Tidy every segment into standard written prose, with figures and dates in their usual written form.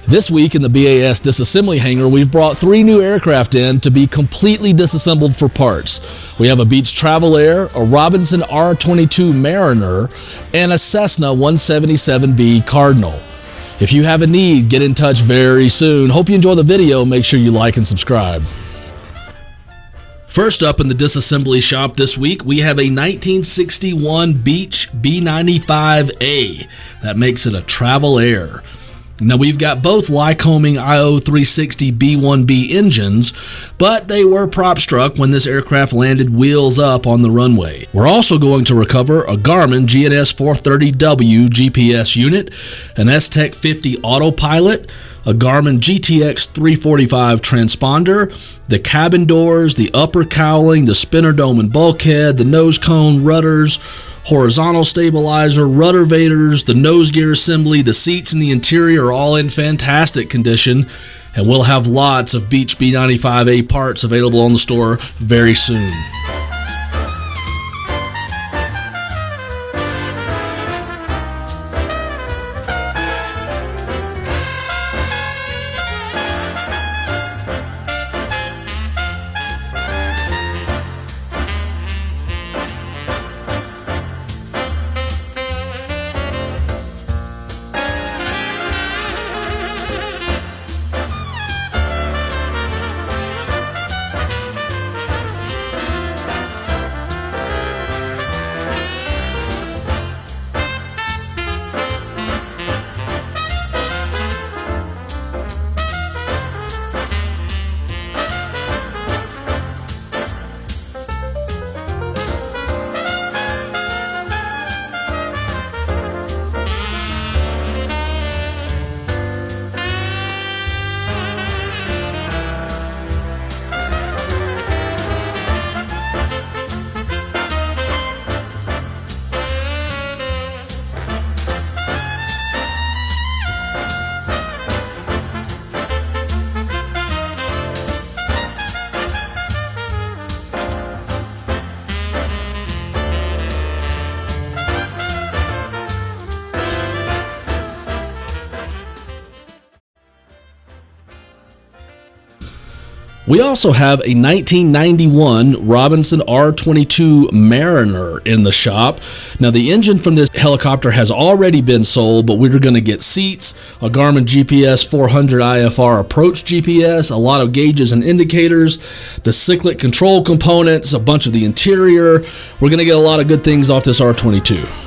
This week in the BAS Disassembly Hangar, we've brought 3 new aircraft in to be completely disassembled for parts. We have a Beech Travel Air, a Robinson R-22 Mariner, and a Cessna 177B Cardinal. If you have a need, get in touch very soon. Hope you enjoy the video. Make sure you like and subscribe. First up in the disassembly shop this week, we have a 1961 Beech B95A. That makes it a Travel Air. Now, we've got both Lycoming IO-360-B1B engines, but they were prop struck when this aircraft landed wheels up on the runway. We're also going to recover a Garmin GNS 430W GPS unit, an S-Tec 50 autopilot, a Garmin GTX 345 transponder, the cabin doors, the upper cowling, the spinner dome and bulkhead, the nose cone, rudders, horizontal stabilizer, Ruddervators, the nose gear assembly, the seats and the interior are all in fantastic condition, and we'll have lots of Beech B95A parts available on the store very soon. We also have a 1991 Robinson R-22 Mariner in the shop. Now, the engine from this helicopter has already been sold, but we're going to get seats, a Garmin GPS 400 IFR approach GPS, a lot of gauges and indicators, the cyclic control components, a bunch of the interior. We're going to get a lot of good things off this R-22.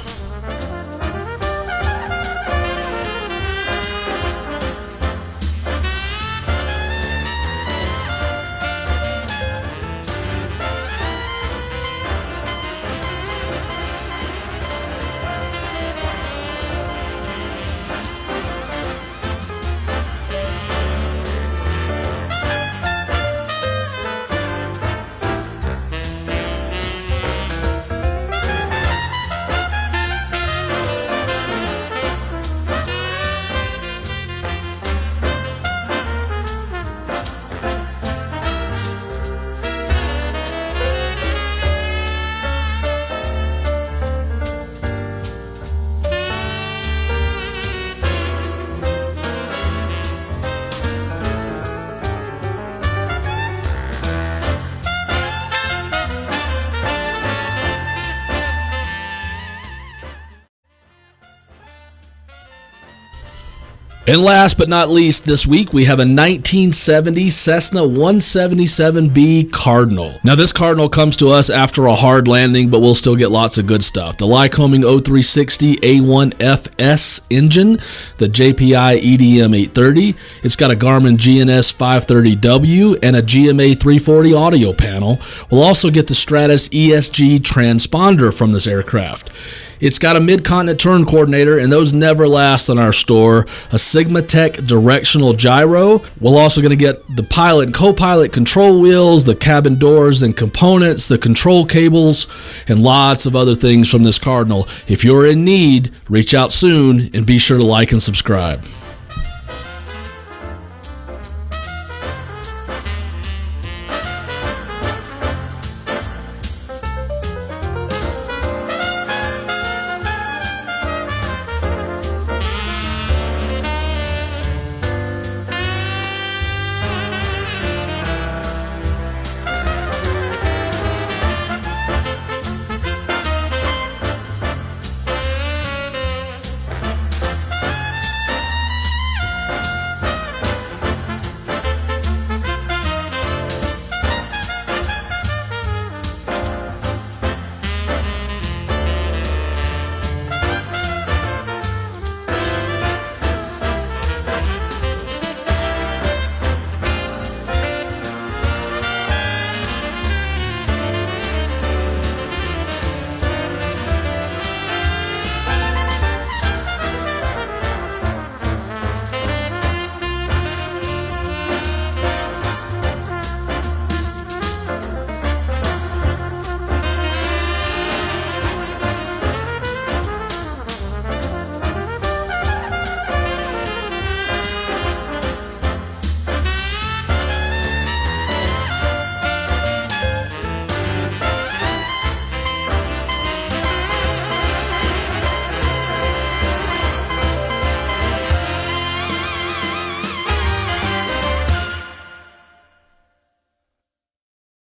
And last but not least, this week we have a 1970 Cessna 177B Cardinal. Now, this Cardinal comes to us after a hard landing, but we'll still get lots of good stuff. The Lycoming IO-360-A1FS engine, the JPI EDM 830. It's got a Garmin GNS 530W and a GMA 340 audio panel. We'll also get the Stratus ESG transponder from this aircraft. It's got a mid-continent turn coordinator, and those never last on our store. A SigmaTech directional gyro. We're also going to get the pilot and co-pilot control wheels, the cabin doors and components, the control cables, and lots of other things from this Cardinal. If you're in need, reach out soon and be sure to like and subscribe.